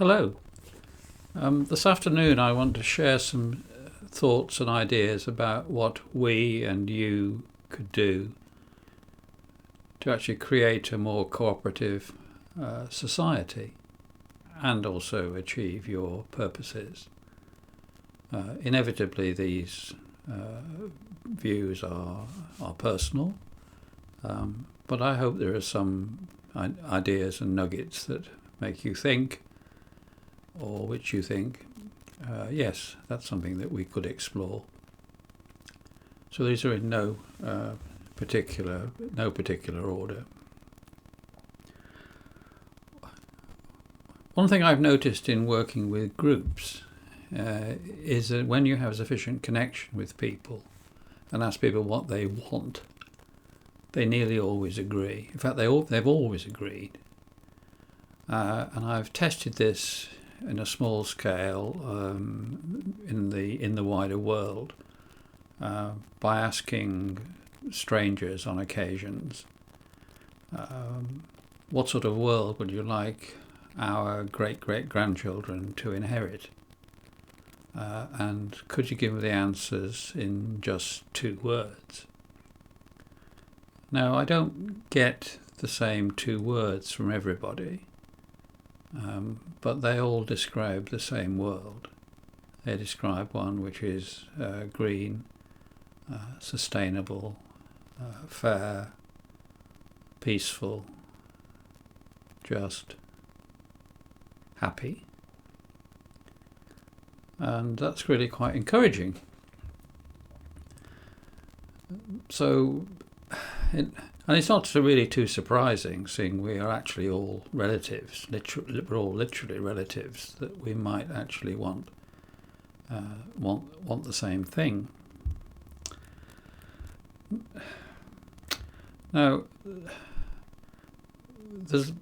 Hello. This afternoon I want to share some thoughts and ideas about what we and you could do to actually create a more cooperative society and also achieve your purposes. Inevitably these views are personal, but I hope there are some ideas and nuggets that make you think, or which you think, yes, that's something that we could explore. So these are in no particular order. One thing I've noticed in working with groups is that when you have sufficient connection with people and ask people what they want, they nearly always agree. In fact, they've always agreed. And I've tested this in a small scale in the wider world by asking strangers on occasions, what sort of world would you like our great-great-grandchildren to inherit? And could you give me the answers in just 2 words? Now, I don't get the same 2 words from everybody. But they all describe the same world. They describe one which is green, sustainable, fair, peaceful, just, happy. And that's really quite encouraging. So, and it's not really too surprising, seeing we are actually all relatives. We're all literally relatives, that we might actually want the same thing. Now,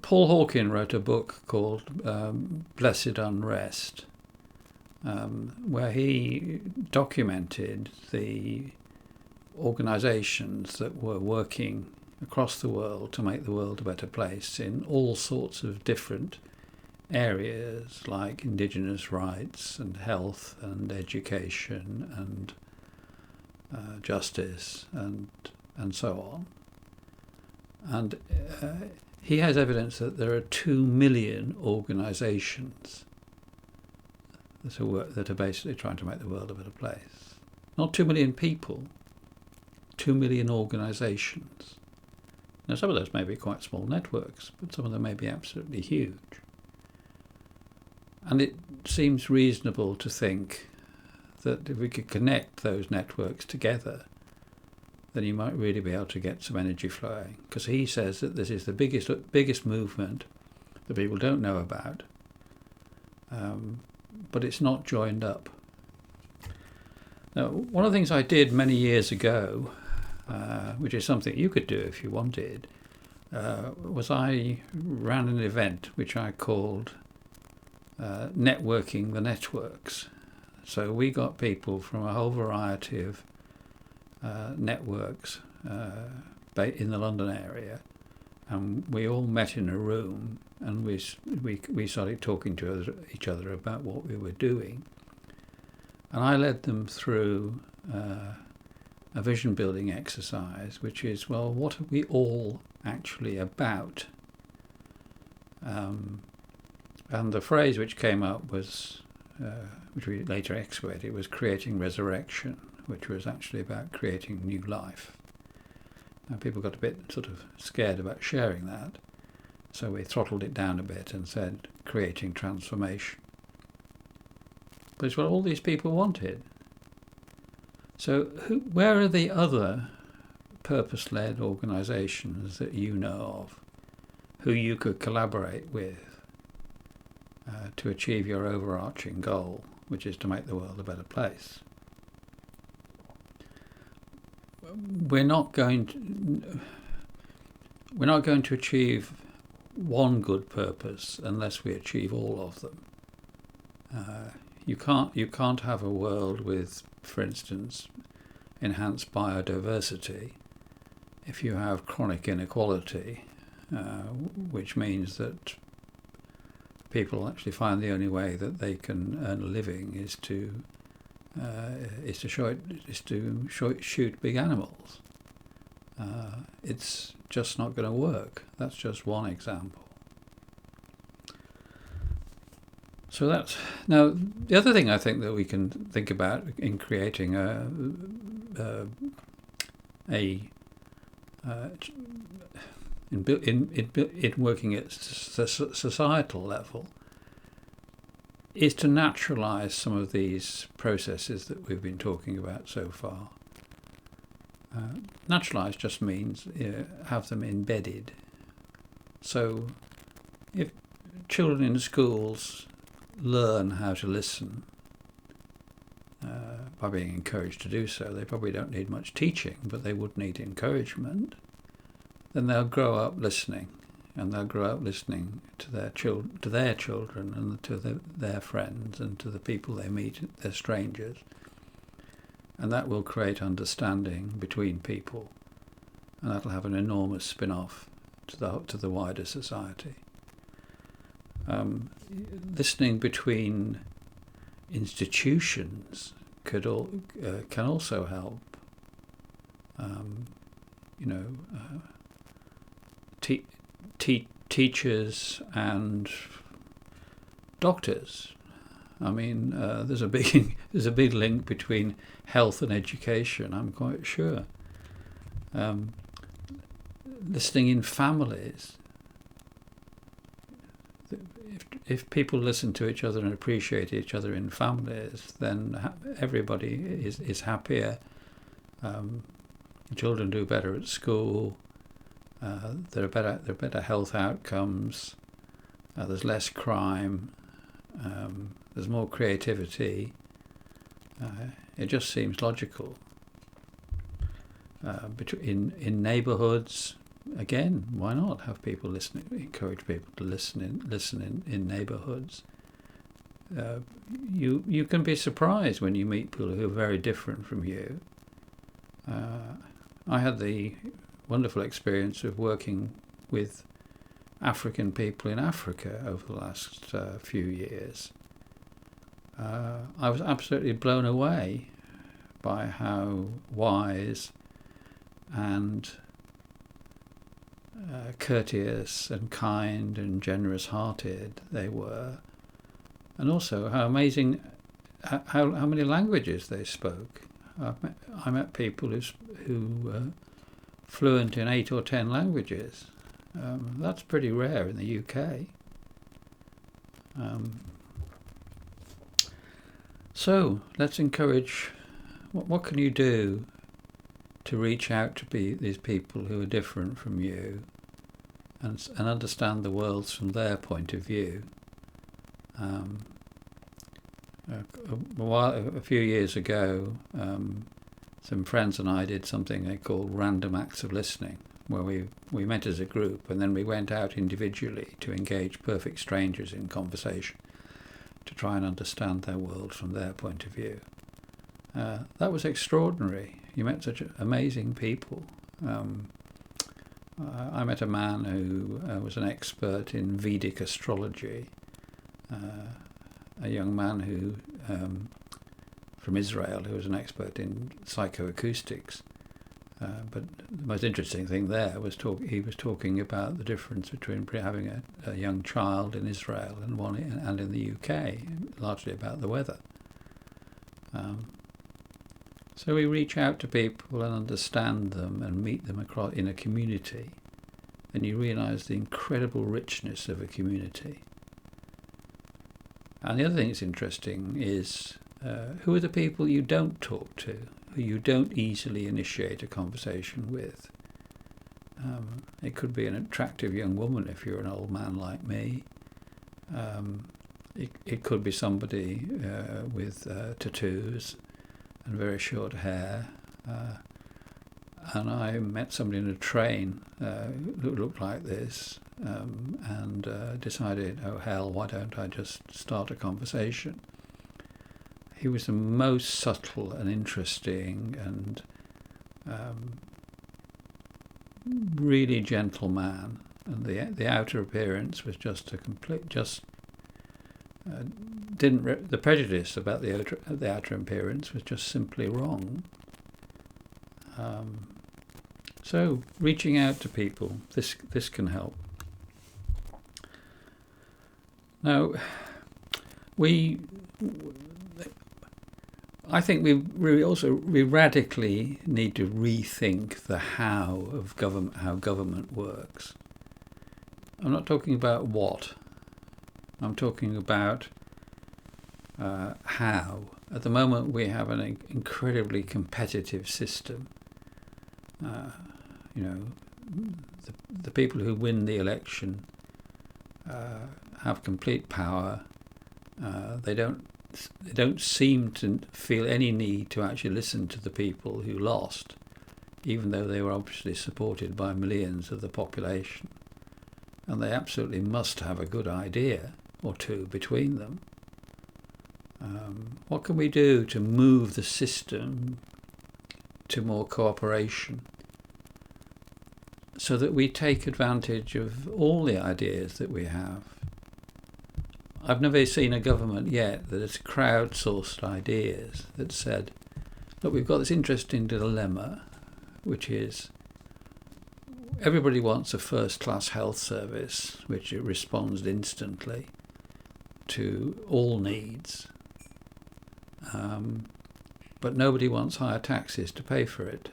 Paul Hawken wrote a book called Blessed Unrest, where he documented the organisations that were working across the world to make the world a better place in all sorts of different areas, like indigenous rights and health and education and justice and so on. And he has evidence that there are 2 million organisations that are basically trying to make the world a better place. Not 2 million people, 2 million organisations. Now, some of those may be quite small networks, but some of them may be absolutely huge. And it seems reasonable to think that if we could connect those networks together, then you might really be able to get some energy flowing. Because he says that this is the biggest movement that people don't know about, but it's not joined up. Now, one of the things I did many years ago, which is something you could do if you wanted, was I ran an event which I called Networking the Networks. So we got people from a whole variety of networks in the London area, and we all met in a room, and we started talking to each other about what we were doing. And I led them through a vision building exercise, which is, well, what are we all actually about? And the phrase which came up was, which we later excavated, was creating resurrection, which was actually about creating new life. Now, people got a bit sort of scared about sharing that, so we throttled it down a bit and said creating transformation. But it's what all these people wanted. So where are the other purpose-led organisations that you know of who you could collaborate with to achieve your overarching goal, which is to make the world a better place? We're not going to achieve one good purpose unless we achieve all of them. You can't have a world with, for instance, enhanced biodiversity if you have chronic inequality, which means that people actually find the only way that they can earn a living is to shoot big animals. It's just not going to work. That's just one example. So that's now the other thing I think that we can think about in creating in working at societal level is to naturalize some of these processes that we've been talking about so far. Naturalize just means have them embedded. So if children in schools learn how to listen by being encouraged to do so, they probably don't need much teaching, but they would need encouragement. Then they'll grow up listening, and they'll grow up listening to their children, and to their friends, and to the people they meet, their strangers, and that will create understanding between people, and that'll have an enormous spin-off to the wider society. Listening between institutions can also help. Teachers and doctors. I mean, there's a big link between health and education, I'm quite sure. Listening in families. If people listen to each other and appreciate each other in families, then everybody is happier. Children do better at school. There are better health outcomes. There's less crime. There's more creativity. It just seems logical. In neighbourhoods, again, why not have people listening? Encourage people to listen in neighbourhoods. You can be surprised when you meet people who are very different from you. I had the wonderful experience of working with African people in Africa over the last few years. I was absolutely blown away by how wise and courteous and kind and generous-hearted they were, and also how amazing how many languages they spoke. I met people who fluent in 8 or 10 languages. That's pretty rare in the UK. So let's encourage. What can you do to reach out to these people who are different from you, and understand the world from their point of view? A few years ago, some friends and I did something they call random acts of listening, where we met as a group and then we went out individually to engage perfect strangers in conversation to try and understand their world from their point of view. That was extraordinary. You met such amazing people. I met a man who was an expert in Vedic astrology, a young man who from Israel who was an expert in psychoacoustics. But the most interesting thing there was he was talking about the difference between having a young child in Israel and in the UK, largely about the weather. So we reach out to people and understand them and meet them across in a community, and you realise the incredible richness of a community. And the other thing that's interesting is who are the people you don't talk to, who you don't easily initiate a conversation with. It could be an attractive young woman if you're an old man like me. It could be somebody with tattoos and very short hair. And I met somebody in a train who looked like this, and decided, oh hell, why don't I just start a conversation? He was the most subtle and interesting and really gentle man, and the outer appearance was just the prejudice about the outer appearance was just simply wrong. So reaching out to people, this can help. Now, I think we radically need to rethink the how of government, how government works. I'm not talking about what. I'm talking about how. At the moment, we have an incredibly competitive system. The people who win the election have complete power. They don't seem to feel any need to actually listen to the people who lost, even though they were obviously supported by millions of the population. And they absolutely must have a good idea or two between them. What can we do to move the system to more cooperation so that we take advantage of all the ideas that we have? I've never seen a government yet that has crowdsourced ideas that said, look, we've got this interesting dilemma, which is everybody wants a first-class health service which responds instantly to all needs, but nobody wants higher taxes to pay for it.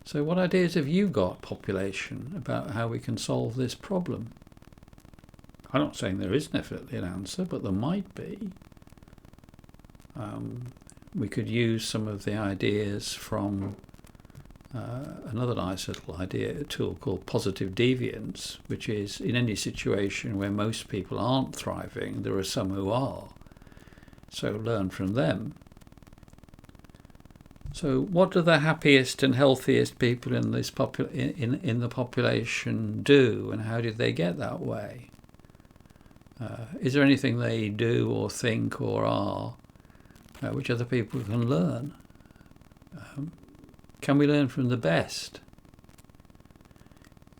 So what ideas have you got, population, about how we can solve this problem? I'm not saying there is definitely an answer, but there might be. We could use some of the ideas from another nice little tool called positive deviance, which is in any situation where most people aren't thriving, there are some who are. So learn from them. So what do the happiest and healthiest people in this in the population do, and how did they get that way? Is there anything they do or think or are which other people can learn? Can we learn from the best?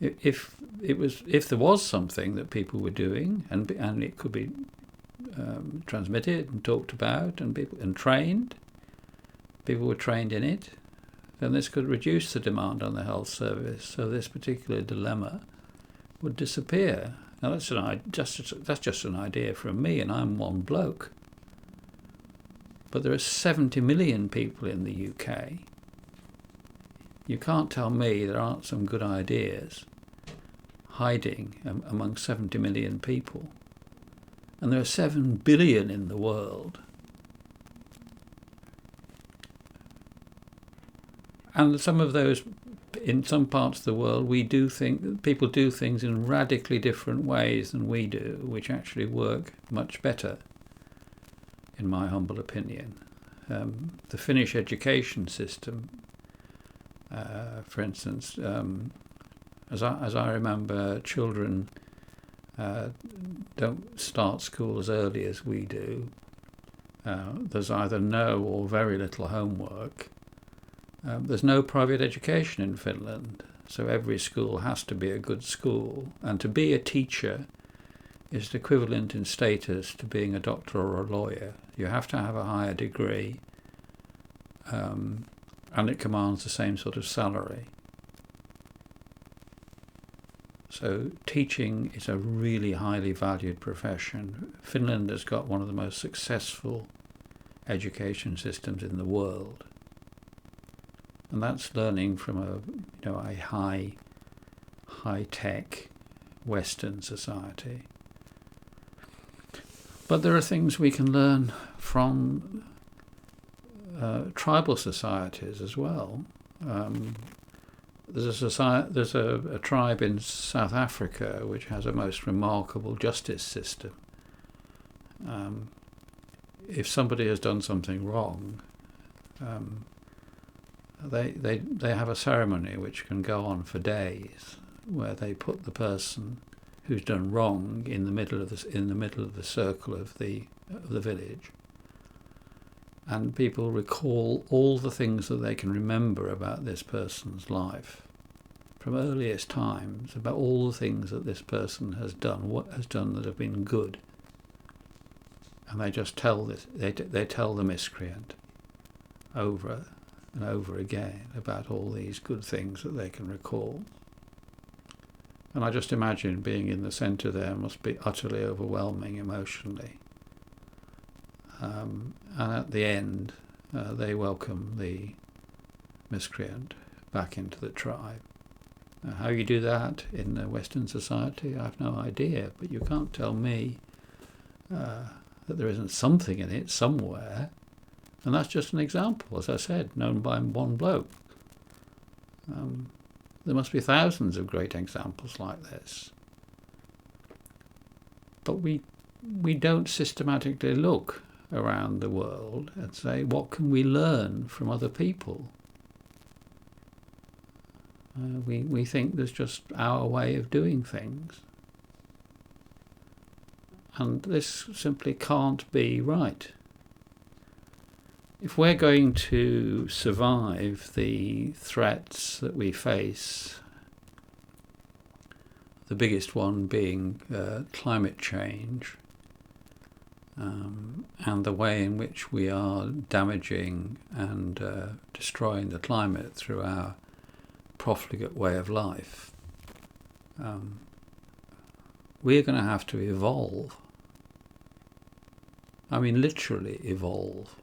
If there was something that people were doing, and it could be transmitted and talked about and trained, people were trained in it, then this could reduce the demand on the health service. So this particular dilemma would disappear. Now that's just an idea from me, and I'm one bloke. But there are 70 million people in the UK. You can't tell me there aren't some good ideas hiding among 70 million people. And there are 7 billion in the world. And some of those, in some parts of the world, people do things in radically different ways than we do, which actually work much better, in my humble opinion. The Finnish education system, for instance, as I remember, children don't start school as early as we do. There's either no or very little homework. There's no private education in Finland, so every school has to be a good school. And to be a teacher is equivalent in status to being a doctor or a lawyer. You have to have a higher degree, and it commands the same sort of salary. So teaching is a really highly valued profession. Finland has got one of the most successful education systems in the world. And that's learning from a high-tech Western society. But there are things we can learn from tribal societies as well. There's a tribe in South Africa which has a most remarkable justice system. If somebody has done something wrong, they have a ceremony which can go on for days, where they put the person who's done wrong in the middle of the circle of the village, and people recall all the things that they can remember about this person's life from earliest times about all the things that this person has done, what has done that have been good. And they just tell this, they tell the miscreant over and over again about all these good things that they can recall. And I just imagine being in the centre there must be utterly overwhelming emotionally. And at the end, they welcome the miscreant back into the tribe. How you do that in Western society, I have no idea, but you can't tell me that there isn't something in it somewhere. And that's just an example, as I said, known by one bloke. There must be thousands of great examples like this. But we don't systematically look around the world and say, what can we learn from other people? We think there's just our way of doing things. And this simply can't be right. If we're going to survive the threats that we face, the biggest one being climate change, and the way in which we are damaging and destroying the climate through our profligate way of life, we're going to have to evolve. I mean, literally evolve.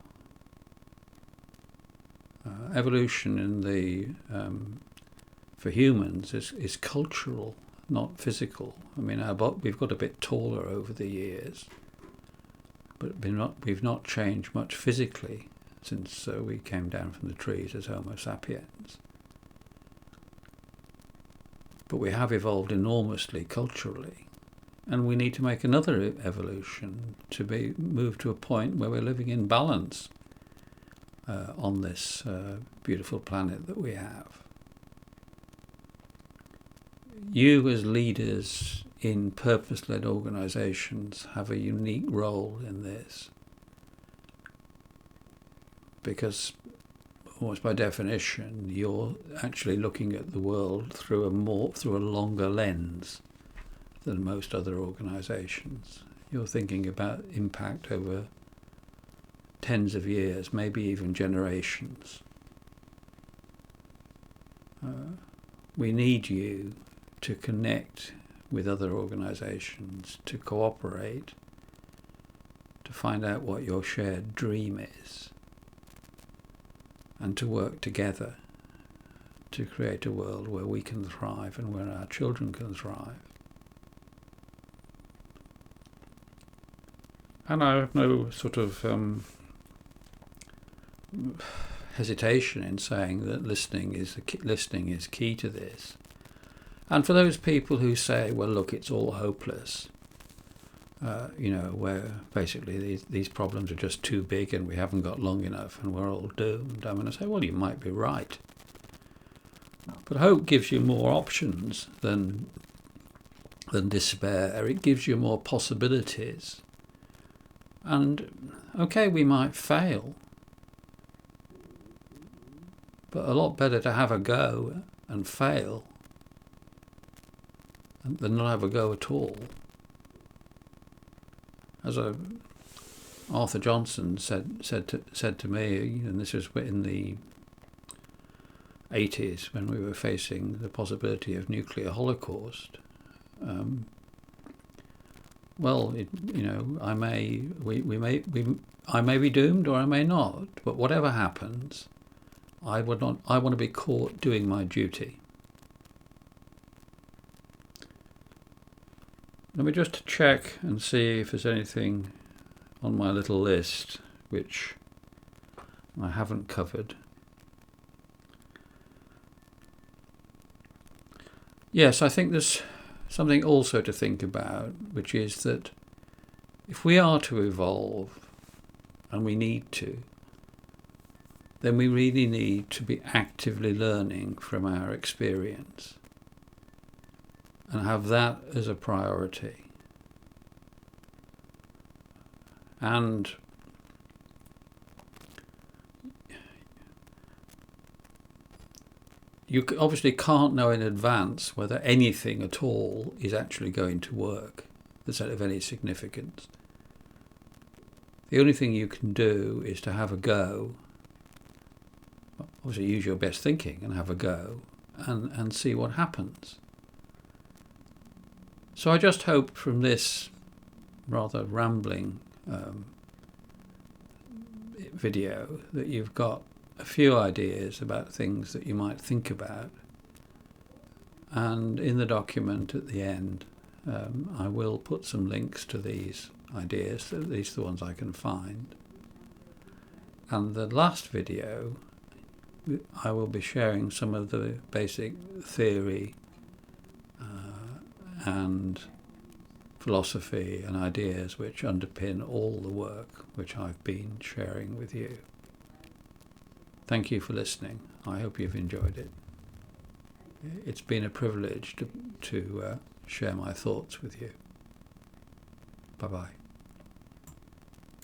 Evolution in the for humans is cultural, not physical. I mean, we've got a bit taller over the years, but we've not changed much physically since we came down from the trees as Homo sapiens. But we have evolved enormously culturally, and we need to make another evolution to move to a point where we're living in balance on this beautiful planet that we have. You as leaders in purpose-led organisations have a unique role in this, because almost by definition you're actually looking at the world through a longer lens than most other organisations. You're thinking about impact over tens of years, maybe even generations. We need you to connect with other organisations, to cooperate, to find out what your shared dream is, and to work together to create a world where we can thrive and where our children can thrive. And I have no sort of hesitation in saying that listening is key to this. And for those people who say, well, look, it's all hopeless, where basically these problems are just too big and we haven't got long enough and we're all doomed, I'm going to say, well, you might be right. But hope gives you more options than despair. It gives you more possibilities. And, okay, we might fail, but a lot better to have a go and fail than not have a go at all. As Arthur Johnson said to me, and this was in the 80s when we were facing the possibility of nuclear holocaust. I may be doomed or I may not, but whatever happens, I want to be caught doing my duty. Let me just check and see if there's anything on my little list which I haven't covered. Yes, I think there's something also to think about, which is that if we are to evolve, and we need to, then we really need to be actively learning from our experience and have that as a priority. And You obviously can't know in advance whether anything at all is actually going to work that's of any significance. The only thing you can do is to have a go. Obviously use your best thinking and have a go and see what happens. So I just hope from this rather rambling video that you've got a few ideas about things that you might think about. And in the document at the end, I will put some links to these ideas, at least the ones I can find. And the last video, I will be sharing some of the basic theory and philosophy and ideas which underpin all the work which I've been sharing with you. Thank you for listening. I hope you've enjoyed it. It's been a privilege to share my thoughts with you. Bye-bye.